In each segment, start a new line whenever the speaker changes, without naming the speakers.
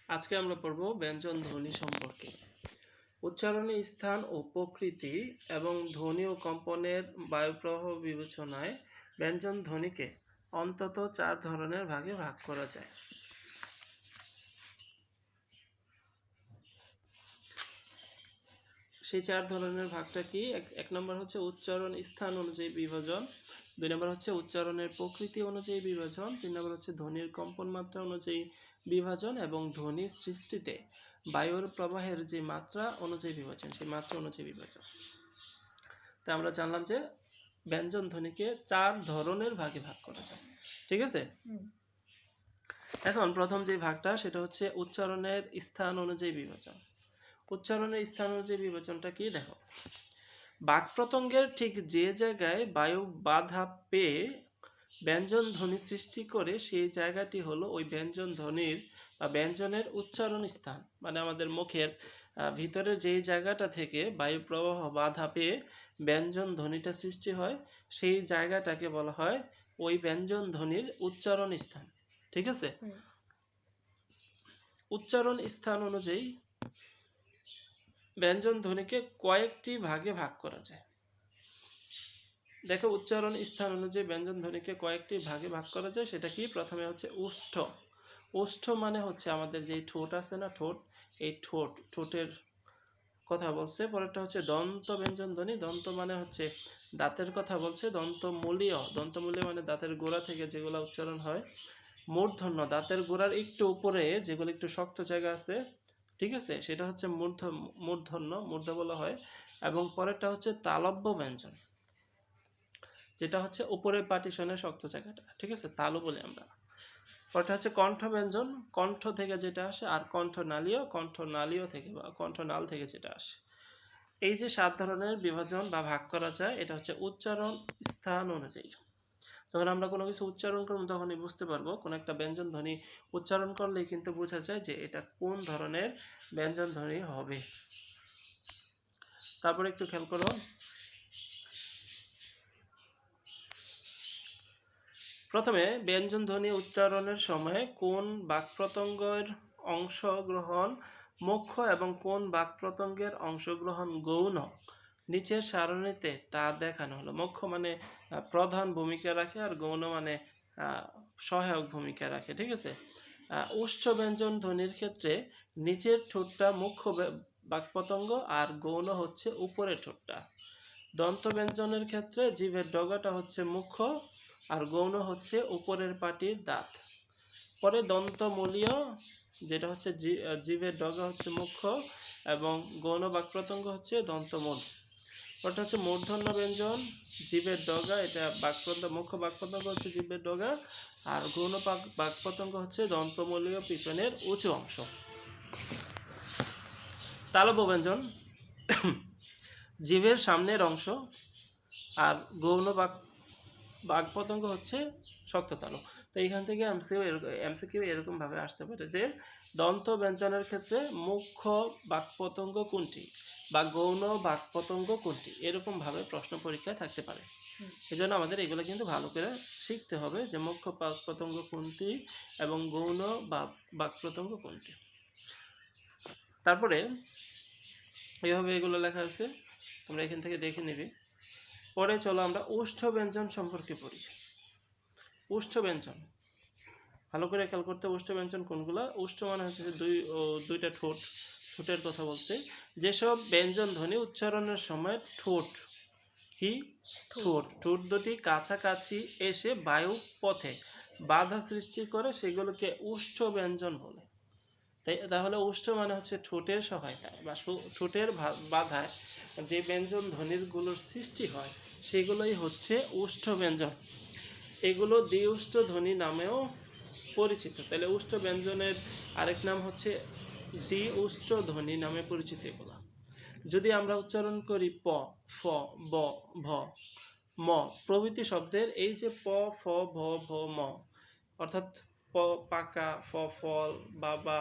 আজকে আমরা পড়ব ব্যঞ্জন ধ্বনি সম্পর্কে। উচ্চারণে স্থান ও প্রকৃতি এবং ধ্বনি ও কম্পনের বায়ুপ্রবাহ বিবেচনায় ব্যঞ্জন ধ্বনিকে অন্তত 4 ধরনের ভাগে ভাগ করা যায়। সেই 4 ধরনের ভাগটা কি? এক নম্বর হচ্ছে উচ্চারণ স্থান অনুযায়ী বিভাজন, 2 নম্বর হচ্ছে উচ্চারণের প্রকৃতি অনুযায়ী বিভাজন, 3 নম্বর হচ্ছে ধ্বনির কম্পন মাত্রা অনুযায়ী বিভাজন এবং ধ্বনি সৃষ্টিতে বায়ুর প্রবাহের যে মাত্রা অনুযায়ী বিভাজন, সেই মাত্রা অনুযায়ী বিভাজন। তা আমরা জানলাম যে ব্যঞ্জন ধ্বনিকে 4 ধরনের ভাগে ভাগ করা যায়। ঠিক আছে? এখন প্রথম যে ভাগটা সেটা হচ্ছে উচ্চারণের স্থান অনুযায়ী বিভাজন। উচ্চারণের স্থান অনুযায়ী বিভাজনটা কি? দেখো, বাক প্রত্যঙ্গের ঠিক যে জায়গায় বায়ু বাধা পেয়ে ব্যঞ্জন ধ্বনি সৃষ্টি করে সেই জায়গাটি হলো ওই ব্যঞ্জন ধ্বনির বা ব্যঞ্জনের উচ্চারণ স্থান। মানে আমাদের মুখের ভিতরে যেই জায়গাটা থেকে বায়ু প্রবাহ বাধা পেয়ে ব্যঞ্জন ধ্বনিটা সৃষ্টি হয়, সেই জায়গাটাকে বলা হয় ওই ব্যঞ্জন ধ্বনির উচ্চারণ স্থান। ঠিক আছে? উচ্চারণ স্থান অনুযায়ী ব্যঞ্জন ধ্বনিকে কয়েকটি ভাগে ভাগ করা যায়। দেখো, উচ্চারণ স্থান অনুযায়ী ব্যঞ্জন ধ্বনিকে কয়েকটি ভাগে ভাগ করা যায়। সেটা কি? প্রথমে হচ্ছে ওষ্ঠ। ওষ্ঠ মানে হচ্ছে আমাদের যে ঠোঁট আছে না, ঠোঁট, এই ঠোঁটের কথা বলছে। পরেরটা হচ্ছে দন্ত ব্যঞ্জন ধ্বনি। দন্ত মানে হচ্ছে দাঁতের কথা বলছে। দন্তমূলীয় মানে দাঁতের গোড়া থেকে যেগুলো উচ্চারণ হয়। মূর্ধন্য, দাঁতের গোড়ার একটু উপরে যেগুলো একটু শক্ত জায়গা আছে, ঠিক আছে, সেটা হচ্ছে মূর্ধন্য বলা হয়। এবং পরেরটা হচ্ছে তালব্য ব্যঞ্জন, যেটা হচ্ছে উপরের পার্টিশনের শক্ত জায়গাটা, ঠিক আছে, তালু বলি আমরা। পরেরটা হচ্ছে কণ্ঠ ব্যঞ্জন, কণ্ঠ থেকে যেটা আসে, আর কণ্ঠনালীয় থেকে বা কণ্ঠনাল থেকে যেটা আসে। এই যে 7 ধরনের বিভাজন বা ভাগ করা যায়, এটা হচ্ছে উচ্চারণ স্থান অনুযায়ী। যখন আমরা কোনো কিছু উচ্চারণ করব তখনই বুঝতে পারবো, কোনো একটা ব্যঞ্জন ধ্বনি উচ্চারণ করলেই কিন্তু বোঝা যায় যে এটা কোন ধরনের ব্যঞ্জন ধ্বনি হবে। তারপরে একটু খেয়াল করো, প্রথমে ব্যঞ্জন ধ্বনি উচ্চারণের সময় কোন বাক্প্রত্যঙ্গের অংশগ্রহণ মুখ্য এবং কোন বাক্প্রত্যঙ্গের অংশগ্রহণ গৌণ, নিচের সারণীতে তা দেখানো হলো। মুখ্য মানে প্রধান ভূমিকা রাখে, আর গৌণ মানে সহায়ক ভূমিকা রাখে। ঠিক আছে? উচ্চ ব্যঞ্জন ধ্বনির ক্ষেত্রে নিচের ঠোঁটটা মুখ্য বাক্প্রত্যঙ্গ আর গৌণ হচ্ছে উপরের ঠোঁটটা। দন্ত ব্যঞ্জনের ক্ষেত্রে জিভের ডগাটা হচ্ছে মুখ্য আর গৌণ হচ্ছে উপরের পাটির দাঁত। পরে দন্তমূলীয়, যেটা হচ্ছে জিভের ডগা হচ্ছে মুখ্য এবং গৌণ বাক্প্রত্যঙ্গ হচ্ছে দন্তমূল। ওটা হচ্ছে মূর্ধন্য ব্যঞ্জন, জিভের ডগা, এটা মুখ্য বাক্প্রত্যঙ্গ হচ্ছে জিভের ডগা, আর গৌণ বাক্প্রত্যঙ্গ হচ্ছে দন্তমূলীয় পিছনের উঁচু অংশ। তালব্য ব্যঞ্জন জিভের সামনের অংশ, আর গৌণ বাক্প্রত্যঙ্গ হচ্ছে শক্ত তালু। তো এইখান থেকে এমসিকিউ এরকম ভাবে আসতে পারে যে দন্ত ব্যঞ্জনের ক্ষেত্রে মুখ্য বাক্প্রত্যঙ্গ কোনটি বা গৌণ বাক্প্রত্যঙ্গ কোনটি, এরকম ভাবে প্রশ্ন পরীক্ষায় থাকতে পারে। এই জন্য আমাদের এগুলো কিন্তু ভালো করে শিখতে হবে যে মুখ্য বাক্প্রত্যঙ্গ কোনটি এবং গৌণ বাক্প্রত্যঙ্গ কোনটি। তারপরে এইভাবে এগুলো লেখা আছে, তোমরা এখান থেকে দেখে নিবি। পরে চলো আমরা ওষ্ঠ ব্যঞ্জন সম্পর্কে পড়ি। ওষ্ঠ ব্যঞ্জন ভালো করে খেয়াল করতে, ওষ্ঠ ব্যঞ্জন কোনগুলা? ওষ্ঠ মানে হচ্ছে দুইটা ঠোঁটের কথা বলছে। যেসব ব্যঞ্জন ধ্বনি উচ্চারণের সময় ঠোঁট দুটি কাছাকাছি এসে বায়ু পথে বাধা সৃষ্টি করে, সেগুলোকে ওষ্ঠ ব্যঞ্জন বলে। তাহলে ওষ্ঠ মানে হচ্ছে ঠোঁটের সহায়তায় বা ঠোঁটের বাধায় যে ব্যঞ্জন ধ্বনিগুলোর সৃষ্টি হয়, সেগুলোই হচ্ছে ওষ্ঠ ব্যঞ্জন। এগুলো দ্বিউষ্ঠ ধ্বনি নামেও পরিচিত। তাহলে ওষ্ঠ ব্যঞ্জনের আরেক নাম হচ্ছে দ্বিউষ্ঠ ধ্বনি নামে পরিচিত এগুলো। যদি আমরা উচ্চারণ করি প, ফ, ব, ভ, ম প্রভৃতি শব্দের, এই যে প, ফ, ভ, ভ, ম, অর্থাৎ পাকা, ফ ফল, বাবা,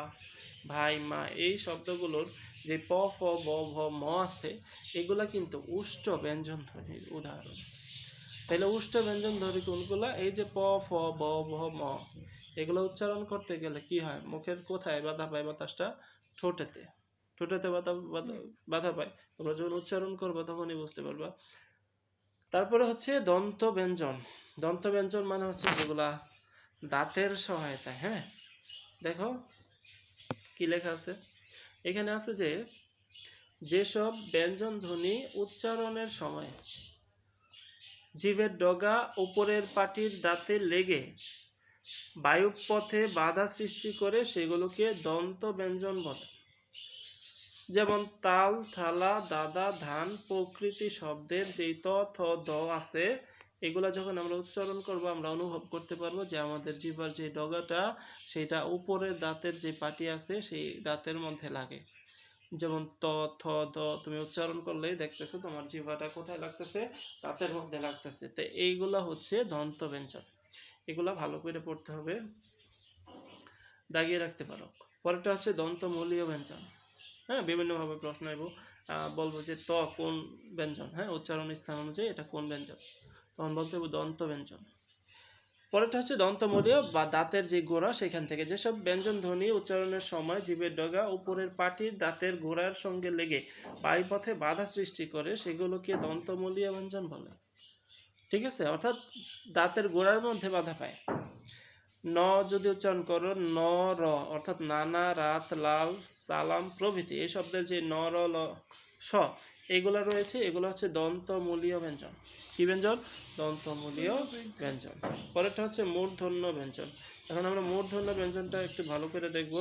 ভাই, মা, এই শব্দগুলোর যে প, ফ, ব, ভ, ম আছে, এগুলা কিন্তু ওষ্ঠ ব্যঞ্জন ধ্বনির উদাহরণ। তাহলে উষ্ঠ ব্যঞ্জন ধ্বনি কোনগুলা? এই যে প, ফ, ব, ভ, ম, এগুলো উচ্চারণ করতে গেলে কি হয়? মুখের কোথায় বাধা পায়? বাতাসটা ঠোঁটেতে, ঠোঁটেতে বাধা পায়। তোমরা যখন উচ্চারণ করবে তখনই বুঝতে পারবা। তারপরে হচ্ছে দন্ত ব্যঞ্জন। দন্ত ব্যঞ্জন মানে হচ্ছে যেগুলা দাঁতের সহায়তায়, হ্যাঁ, দেখো কি লেখা আছে এখানে, আছে যে যেসব ব্যঞ্জন ধ্বনি উচ্চারণের সময় জিভের ডগা উপরের পাটির দাঁতে লেগে বায়ুপথে বাধা সৃষ্টি করে সেগুলোকে দন্ত ব্যঞ্জন বলে। যেমন তাল, থালা, দাদা, ধান প্রকৃতি শব্দের যেই ত, থ, দ আছে, এগুলা যখন আমরা উচ্চারণ করব আমরা অনুভব করতে পারবো যে আমাদের জিহ্বার যে ডগাটা সেটা উপরের দাঁতের যে পাটি আছে সেই দাঁতের মধ্যে লাগে। যেমন ত, থ, দ তুমি উচ্চারণ করলেই দেখতেছো তোমার জিহ্বাটা কোথায় লাগতেছে? দাঁতের মধ্যে লাগতেছে। তো এইগুলা হচ্ছে দন্ত ব্যঞ্জন। এগুলা ভালো করে পড়তে হবে, দাগিয়ে রাখতে পারো। পরেরটা হচ্ছে দন্তমূলীয় ব্যঞ্জন। হ্যাঁ, বিভিন্নভাবে প্রশ্ন বলবো যে ত কোন ব্যঞ্জন, হ্যাঁ, উচ্চারণ স্থান অনুযায়ী এটা কোন ব্যঞ্জন, তখন বলতে হবে দন্ত ব্যঞ্জন। পরেরটা হচ্ছে দন্তমূলীয় বা দাঁতের যে গোড়া সেখান থেকে যেসব ব্যঞ্জন ধ্বনি উচ্চারণের সময় জিভের ডগা উপরের পাটির দাঁতের গোড়ার সঙ্গে লেগে বায়ুপথে বাধা সৃষ্টি করে সেগুলোকে দন্তমূলীয় ব্যঞ্জন বলে। ঠিক আছে, অর্থাৎ দাঁতের গোড়ার মধ্যে বাধা পায়। ন যদি উচ্চারণ করো, ন র, অর্থাৎ নানা, রাত, লাল, সালাম প্রভৃতি এই শব্দের যে ন র ল স এগুলো রয়েছে, এগুলো হচ্ছে দন্তমূলীয় ব্যঞ্জন। কি ব্যঞ্জন? দন্তমূলীয় ব্যঞ্জন। পরেরটা হচ্ছে মূর্ধন্য ব্যঞ্জন। এখন আমরা মূর্ধন্য ব্যঞ্জনটা একটু ভালো করে দেখব।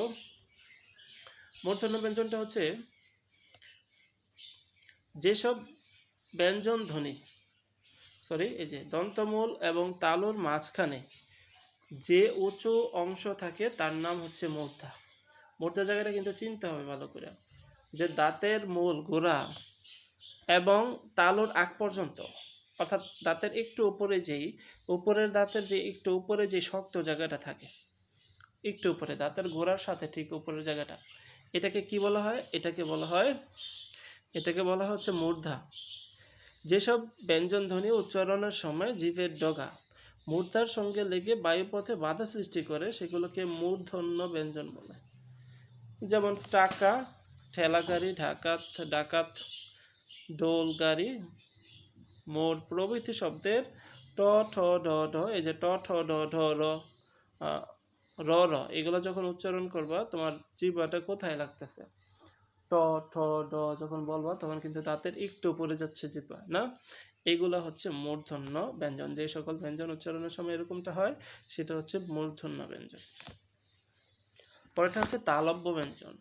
মূর্ধন্য ব্যঞ্জনটা হচ্ছে যেসব ব্যঞ্জন ধ্বনি এই যে দন্তমূল এবং তালুর মাঝখানে যে উঁচু অংশ থাকে তার নাম হচ্ছে মূর্ধা। মূর্ধা জায়গাটা কিন্তু চিনতে হবে ভালো করে, যে দাঁতের মূল গোড়া এবং তালুর আগ পর্যন্ত, অর্থাৎ দাঁতের একটু উপরে উপরের দাঁতের যে একটু উপরে যে শক্ত জায়গাটা থাকে, একটু উপরে দাঁতের গোড়ার সাথে ঠিক উপরের জায়গাটা, এটাকে কি বলা হয়? এটাকে বলা হচ্ছে মূর্ধা। যেসব ব্যঞ্জন ধ্বনি উচ্চারণের সময় জিভের ডগা মূর্ধার সঙ্গে লেগে বায়ুপথে বাধা সৃষ্টি করে সেগুলোকে মূর্ধন্য ব্যঞ্জন বলে। যেমন টাকা, ঠেলাগাড়ি, ডাকাত, দোল গাড়ি, মোর প্রভৃতি শব্দের ট, ঠ, ড, ঢ, এই যে ট, ঠ, ড, ঢ, র, র, র এগুলো যখন উচ্চারণ করবা তোমার জিহ্বাটা কোথায় লাগতেছে? ট, ঠ, ড যখন বলবা তখন কিন্তু দাঁতের একটু উপরে যাচ্ছে জিহ্বা, না? এইগুলা হচ্ছে মূর্ধন্য ব্যঞ্জন। যে সকল ব্যঞ্জন উচ্চারণের সময় এরকমটা হয় সেটা হচ্ছে মূর্ধন্য ব্যঞ্জন। পরেরটা হচ্ছে তালব্য ব্যঞ্জন।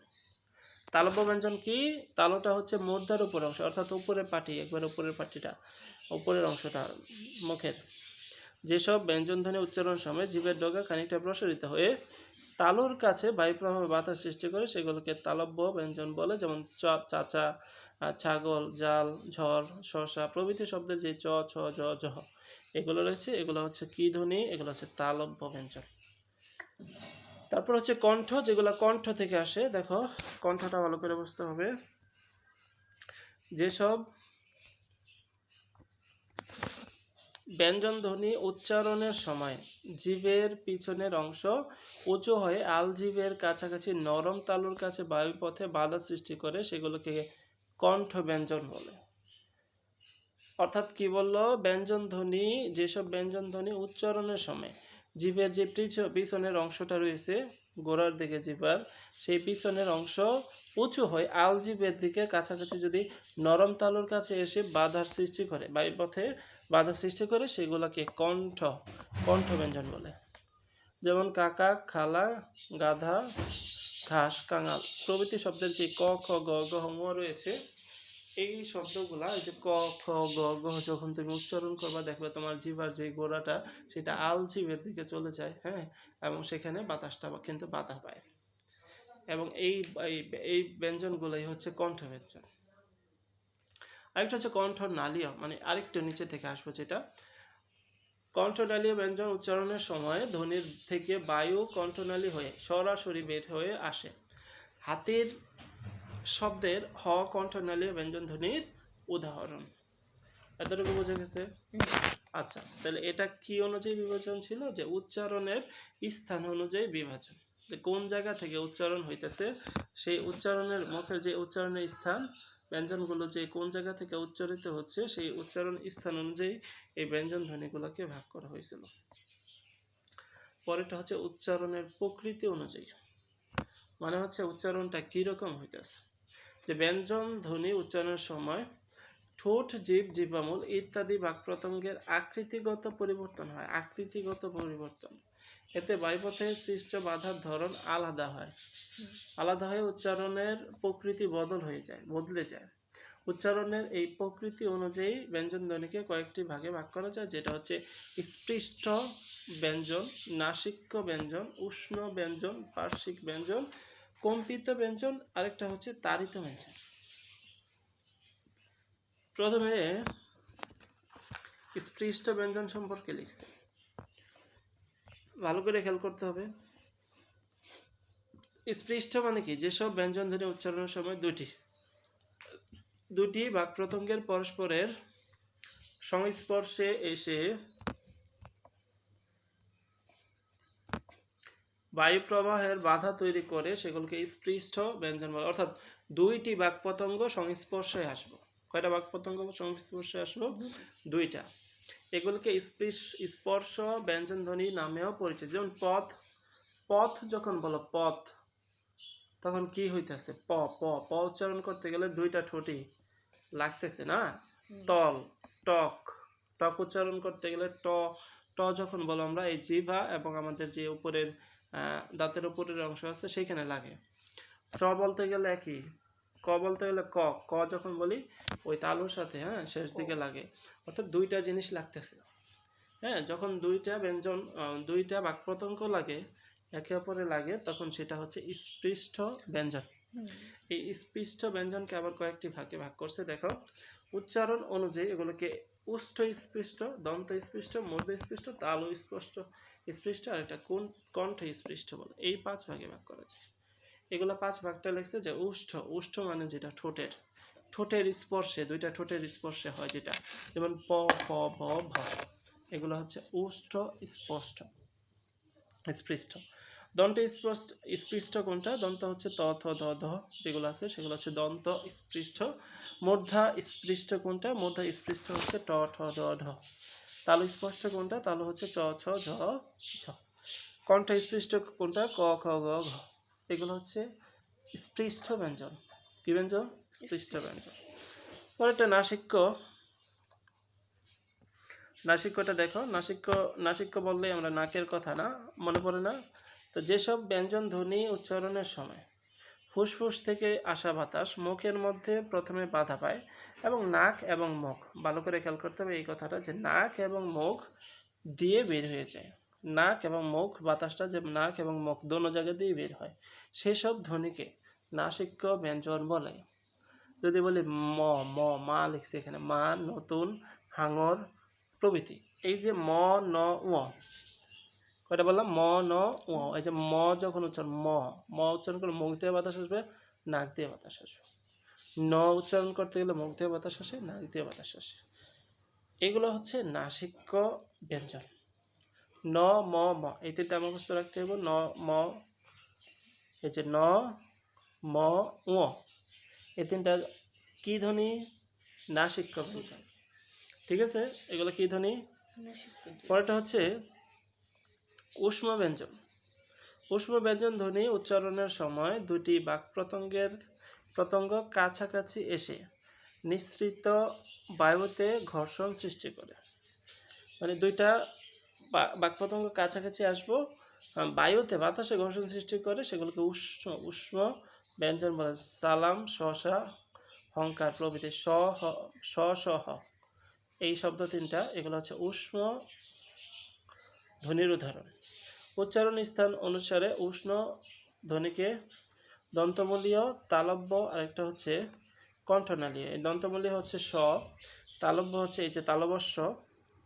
তালব্য ব্যঞ্জন কি? তালুটা হচ্ছে মূর্ধার উপর অংশ, অর্থাৎ উপরের পাটি, একবার উপরের পাটিটা, উপরের অংশটা মুখের। যেসব ব্যঞ্জন ধ্বনি উচ্চারণের সময় জিভের ডগা খানিকটা প্রসারিত হয়ে তালুর কাছে বায়ুপ্রবাহে বাধা সৃষ্টি করে সেগুলোকে তালব্য ব্যঞ্জন বলে। যেমন চাচা, ছাগল, জাল, ঝড়, শশা প্রভৃতি শব্দের যে চ, ছ, জ, ঝ এগুলো রয়েছে, এগুলো হচ্ছে কি ধ্বনি? এগুলো হচ্ছে তালব্য ব্যঞ্জন। তারপর হচ্ছে কণ্ঠ, যেগুলো কণ্ঠ থেকে আসে। দেখো কণ্ঠটা ভালো করে বুঝতে হবে। যেসব ব্যঞ্জন ধ্বনি উচ্চারণের সময় জিভের পিছনের অংশ উঁচু হয়ে আলজিভের কাছাকাছি নরম তালুর কাছে বায়ুপথে বাধা সৃষ্টি করে সেগুলোকে কণ্ঠ ব্যঞ্জন বলে। অর্থাৎ কি বললো? ব্যঞ্জন ধ্বনি, যেসব ব্যঞ্জন ধ্বনি উচ্চারণের সময় জিভের যে পিছনের অংশটা রয়েছে গোড়ার দিকে জিহ্বার, সেই পিছনের অংশ উঁচু হয় আলজিভের দিকে কাছাকাছি যদি নরম তালুর কাছে এসে বাধার সৃষ্টি করে, বায়ুপথে বাধা সৃষ্টি করে, সেগুলোকে কণ্ঠ ব্যঞ্জন বলে। যেমন কাকা, খালা, গাধা, ঘাস, কাঙাল প্রভৃতি শব্দের যে ক, খ, গ, ঘ, ঙ রয়েছে, এই শব্দগুলা, এই যে ক, খ, গ, ঘ যখন তুমি উচ্চারণ করবা দেখবে তোমার জিহ্বার যে গোড়াটা সেটা আলজিভের দিকে চলে যায়, হ্যাঁ, এবং সেখানে বাতাসটা কিন্তু বাধা পায়। এবং এই ব্যঞ্জনগুলোই হচ্ছে কণ্ঠ ব্যঞ্জন। আরেকটা হচ্ছে কণ্ঠনালীয়, মানে আরেকটু নিচে থেকে আসবো, যেটা কণ্ঠনালীয় ব্যঞ্জন উচ্চারণের সময় ধ্বনির থেকে বায়ু কণ্ঠনালী হয়ে সরাসরি বের হয়ে আসে। হাতির শব্দের হ কণ্ঠনালীয় ব্যঞ্জন ধ্বনির উদাহরণ। এতটুকু বোঝা গেছে? আচ্ছা, তাহলে এটা কি অনুযায়ী বিভাজন ছিল? যে উচ্চারণের স্থান অনুযায়ী বিভাজন, যে কোন জায়গা থেকে উচ্চারণ হইতেছে সেই উচ্চারণের মুখের যে উচ্চারণের স্থান, ব্যঞ্জনগুলো যে কোন জায়গা থেকে উচ্চারিত হচ্ছে সেই উচ্চারণ স্থান অনুযায়ী এই ব্যঞ্জন ধ্বনিগুলোকে ভাগ করা হয়েছিল। পরেরটা হচ্ছে উচ্চারণের প্রকৃতি অনুযায়ী, মানে হচ্ছে উচ্চারণটা কিরকম হইতেছে। যে ব্যঞ্জন ধ্বনি উচ্চারণের সময় ঠোঁট, জিভ, জিহ্বামূল ইত্যাদি বাক প্রত্যঙ্গের আকৃতিগত পরিবর্তন হয়। আকৃতিগত পরিবর্তন, এতে বায়ুপথে সৃষ্ট বাধার ধরন আলাদা হয়। আলাদা হয়ে উচ্চারণের প্রকৃতি বদলে যায়। উচ্চারণের এই প্রকৃতি অনুযায়ী ব্যঞ্জন ধ্বনিকে কয়েকটি ভাগে ভাগ করা যায়, যেটা হচ্ছে স্পৃষ্ট ব্যঞ্জন, নাসিক্য ব্যঞ্জন, উষ্ণ ব্যঞ্জন, পার্শ্বিক ব্যঞ্জন, কম্পিত ব্যঞ্জন, আরেকটা হচ্ছে তাড়িত ব্যঞ্জন। প্রথমে স্পৃষ্ট ব্যঞ্জন সম্পর্কে লিখছে, ভালো করে খেয়াল করতে হবে। স্পৃষ্ট মানে কি? যেসব ব্যঞ্জন ধ্বনি উচ্চারণের সময় দুটি বাক প্রত্যঙ্গের পরস্পরের সংস্পর্শে এসে বায়ু প্রবাহের বাধা তৈরি করে সেগুলোকে স্পৃষ্ট ব্যঞ্জন বলে। অর্থাৎ দুইটি বাক প্রত্যঙ্গ সংস্পর্শে আসবো। কয়টা বাক প্রত্যঙ্গ সংস্পর্শে আসবো? দুইটা। এগুলোকে স্পর্শ ব্যঞ্জন ধ্বনি নামেও পরিচিত। যেমন পথ যখন বলো পথ, তখন কি হইতেছে? প প প উচ্চারণ করতে গেলে দুইটা ঠোঁটই লাগতেছে না? তল, টক, টক উচ্চারণ করতে গেলে ট যখন বলো আমরা, এই জিহ্বা এবং আমাদের যে উপরের দাঁতের উপরের অংশ আছে সেইখানে লাগে। চ বলতে গেলে একই, ক বলতে গেলে ক যখন বলি ওই তালুর সাথে শেষ দিকে লাগে। অর্থাৎ দুইটা জিনিস লাগতেছে। যখন দুইটা ব্যঞ্জন, দুইটা বাক প্রত্যঙ্গ লাগে, একে অপরে লাগে, তখন সেটা হচ্ছে স্পৃষ্ট ব্যঞ্জন। এই স্পৃষ্ট ব্যঞ্জনকে আবার কয়েকটি ভাগে ভাগ করছে। দেখো, উচ্চারণ অনুযায়ী এগুলোকে উষ্ঠ স্পৃষ্ট, দন্ত স্পৃষ্ট, মধ্য স্পৃষ্ট, তাল স্পৃষ্ট, আর একটা কণ্ঠ স্পৃষ্ট বলে। এই 5 ভাগে ভাগ করা যায়। এগুলো 5 ভাগটা লিখছে যে উষ্ঠ মানে যেটা ঠোঁটের স্পর্শে, দুইটা ঠোঁটের স্পর্শে হয় যেটা, যেমন প, ফ, ভ, ভ, এগুলো হচ্ছে উষ্ঠ স্পৃষ্ট। দন্ত স্পৃষ্ট কোনটা? দন্ত হচ্ছে ত, থ, দ, ধ, যেগুলো আছে সেগুলো হচ্ছে দন্ত স্পৃষ্ট। মূর্ধা স্পৃষ্ট কোনটা? মূর্ধা স্পৃষ্ট হচ্ছে ট, ঠ, দ, ঢ। তালু স্পষ্ট কোনটা? তালু হচ্ছে চ, ছ, ঝ, ঝ। কণ্ঠ স্পৃষ্ট কোনটা? ক, খ, গ, ঘ। এগুলো হচ্ছে স্পৃষ্ট ব্যঞ্জন। কি ব্যঞ্জন? স্পৃষ্ট ব্যঞ্জন। পরেরটা নাসিক্যটা দেখো। নাসিক্য বললে আমরা নাকের কথা না, মনে পড়ে না? তো যেসব ব্যঞ্জন ধ্বনি উচ্চারণের সময় ফুসফুস থেকে আসা বাতাস মুখের মধ্যে প্রথমে বাধা পায় এবং নাক এবং মুখ, ভালো করে খেয়াল করতে হবে এই কথাটা, যে নাক এবং মুখ দিয়ে বের হয়ে যায়। নাক এবং মুখ, বাতাসটা যে নাক এবং মুখ দোনো জায়গা দিয়ে বের হয়, সেসব ধ্বনিকে নাসিক্য ব্যঞ্জন বলে। যদি বলি মা লিখছে এখানে, মা, নতুন, হাঙর প্রভৃতি। এই যে ম, ন, উ, কয়টা বললাম? ম, ন, উ। এই যে ম যখন উচ্চারণ, ম উচ্চারণ করলে মুখ দিয়ে বাতাস আসবে, নাক দিয়ে বাতাস আসবে। ন উচ্চারণ করতে গেলে মুখ দিয়ে বাতাস আসে, নাক দিয়ে বাতাস আসে। এগুলো হচ্ছে নাসিক্য ব্যঞ্জন। ন, ম, ম, এই তিনটা মুখস্থ রাখতে হবে। ন, ম, এই যে ন, ম, উ, এই তিনটা কি ধ্বনি? নাসিক্য ব্যঞ্জন। ঠিক আছে, এগুলো কি ধ্বনি? পরেরটা হচ্ছে উষ্ম ব্যঞ্জন। উষ্ম ব্যঞ্জন ধ্বনি উচ্চারণের সময় দুটি বাক প্রত্যঙ্গ কাছাকাছি এসে নিঃসৃত বায়ুতে ঘর্ষণ সৃষ্টি করে। মানে দুইটা বাক প্রত্যঙ্গ কাছাকাছি আসবো, বায়ুতে বাতাসে ঘর্ষণ সৃষ্টি করে, সেগুলোকে উষ্ম ব্যঞ্জন বলে। সালাম, শশা, হংকার প্রভৃতি, স, হ, এই শব্দ তিনটা, এগুলো হচ্ছে উষ্ণ ধ্বনির উদাহরণ। উচ্চারণ স্থান অনুসারে উষ্ণ ধ্বনিকে দন্তমূলীয়, তালব্য, আরেকটা হচ্ছে কণ্ঠনালীয়। এই দন্তমূলীয় হচ্ছে স, তালব্য হচ্ছে এই যে তালবস্য,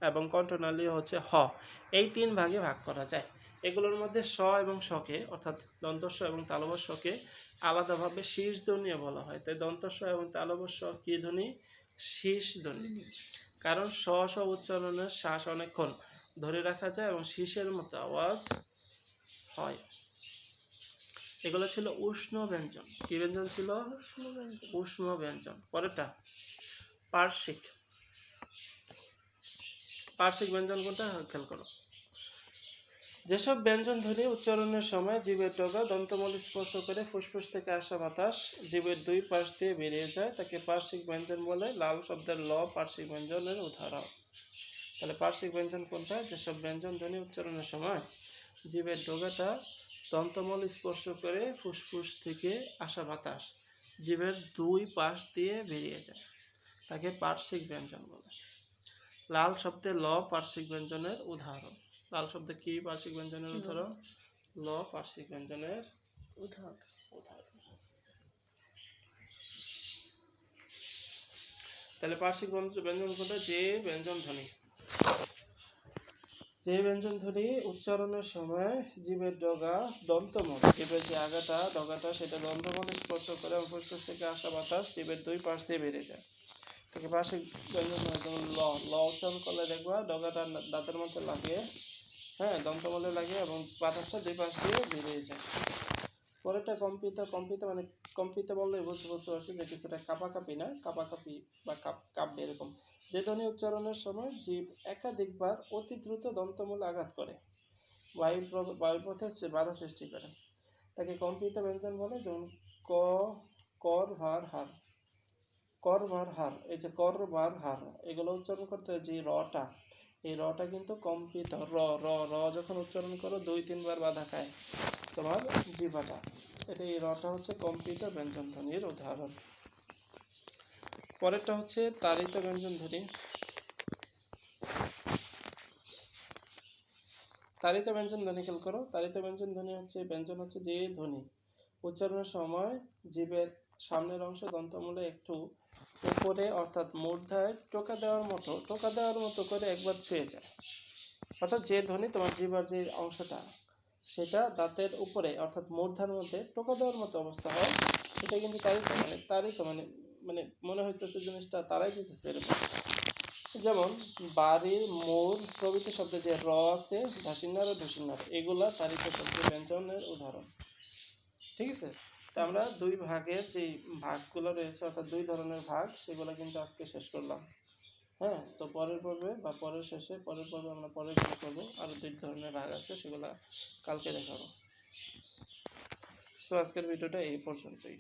এবং কণ্ঠনালীয় হচ্ছে হ। এই 3 ভাগে ভাগ করা যায়। এগুলোর মধ্যে স এবং শকে, অর্থাৎ দন্তস্ব এবং তালবস্যকে আলাদাভাবে শীর্ষ ধ্বনি বলা হয়। তাই দন্তস্ব এবং তালবস্য কি ধ্বনি? শীর্ষ ধ্বনি। কারণ স স উচ্চারণের শ্বাস অনেকক্ষণ ধরে রাখা যায় এবং শীষের মতো আওয়াজ হয়। এগুলো ছিল উষ্ণ ব্যঞ্জন। কি ব্যঞ্জন ছিল? উষ্ণ ব্যঞ্জন। পরেরটা পার্শ্বিক। পার্শ্বিক ব্যঞ্জন কোনটা? খেয়াল করো। যেসব ব্যঞ্জন ধ্বনি উচ্চারণের সময় জিভের ডগা দন্তমূল স্পর্শ করে ফুসফুস থেকে আসা বাতাস জিভের দুই পাশ দিয়ে বেরিয়ে যায় তাকে পার্শ্বিক ব্যঞ্জন বলে। লাল শব্দের ল পার্শ্বিক ব্যঞ্জনের উদাহরণ। তাহলে পার্শ্বিক ব্যঞ্জন কোনটা? যেসব ব্যঞ্জন ধ্বনি উচ্চারণের সময় জিভের ডগাটা দন্তমূল স্পর্শ করে ফুসফুস থেকে আসা বাতাস জিভের দুই পাশ দিয়ে বেরিয়ে যায় তাকে পার্শ্বিক ব্যঞ্জন বলে। লাল শব্দে ল পার্শ্বিক ব্যঞ্জনের উদাহরণ। লাল শব্দে কি পার্শ্বিক ব্যঞ্জনের উদাহরণ? ল পার্শ্বিক ব্যঞ্জনের উদাহরণ। তাহলে পার্শ্বিক ব্যঞ্জন কোনটা? যে ব্যঞ্জন ধ্বনি উচ্চারণের সময় জিভের ডগা দন্তমূল, জিভের যে আগাটা ডগাটা সেটা দন্তমূল স্পর্শ করে এবং ফুসফুস থেকে আসা বাতাস জিভের দুই পাশ দিয়ে বেরিয়ে যায় তাকে পার্শ্বিক ব্যঞ্জন ধ্বনি। যেমন ল ল উচ্চারণ করলে দেখবা ডগাটা দাঁতের মধ্যে লাগে, হ্যাঁ, দন্তমূলে লাগে এবং বাতাসটা দুই পাশ দিয়ে বেরিয়ে যায়। পরেরটা কম্পিত। কম্পিত মানে কম্পিত বললে বুঝতে পারছি যে কিছুটা কাঁপাকাঁপি না, কাঁপাকাঁপি বা কাঁপবে এরকম। যে ধ্বনি উচ্চারণের সময় জীব একাধিকবার অতি দ্রুত দন্তমূলে আঘাত করে বায়ুপথে বাধা সৃষ্টি করে তাকে কম্পিত ব্যঞ্জন বলে। যেমন ক, কর, ভার, হার। কর, ভার, হার, এই যে কর, ভার, হার এগুলো উচ্চারণ করতে হয় যে রটা, এই রটা কিন্তু কম্পিত। র র র যখন উচ্চারণ করো 2-3 বার বাধা খায় তোমার জিহ্বাটা, এটা এই রটা হচ্ছে কম্পিত ব্যঞ্জন ধ্বনির উদাহরণ। পরেরটা হচ্ছে তাড়িত ব্যঞ্জন ধ্বনি। তাড়িত ব্যঞ্জন ধ্বনি খেয়াল করো। তাড়িত ব্যঞ্জন ধ্বনি হচ্ছে ব্যঞ্জন হচ্ছে যে ধ্বনি উচ্চারণের সময় জিভের সামনের অংশ দন্তমূলে একটু উপরে অর্থাৎ মূর্ধায় টোকা দেওয়ার মতো করে একবার ছুঁয়ে যায়। অর্থাৎ যে ধ্বনি তোমার জিহ্বার যে অংশটা সেটা দাঁতের উপরে অর্থাৎ মূর্ধার মধ্যে টোকা দেওয়ার মতো অবস্থা হয়, সেটা কিন্তু তাড়িত মানে মানে মনে হইতেছে জিনিসটা তারাই দিতেছে এরকম। যেমন বাড়ির, মোর প্রভৃতি শব্দে যে র আছে, ধাসিন্নার ও ধুসিন্নার, এগুলা তাড়িত শব্দের ব্যঞ্জনের উদাহরণ। ঠিক আছে? তা আমরা দুই ভাগের যে ভাগগুলো রয়েছে অর্থাৎ দুই ধরনের ভাগ সেগুলো কিন্তু আজকে শেষ করলাম। হ্যাঁ, তো পরের পর্বে বা পরের পর্বে আমরা পরের গুলো করবো। আরো দুই ধরনের ভাগ আছে সেগুলা কালকে দেখাবো। সো আজকের ভিডিওটা এই পর্যন্তই।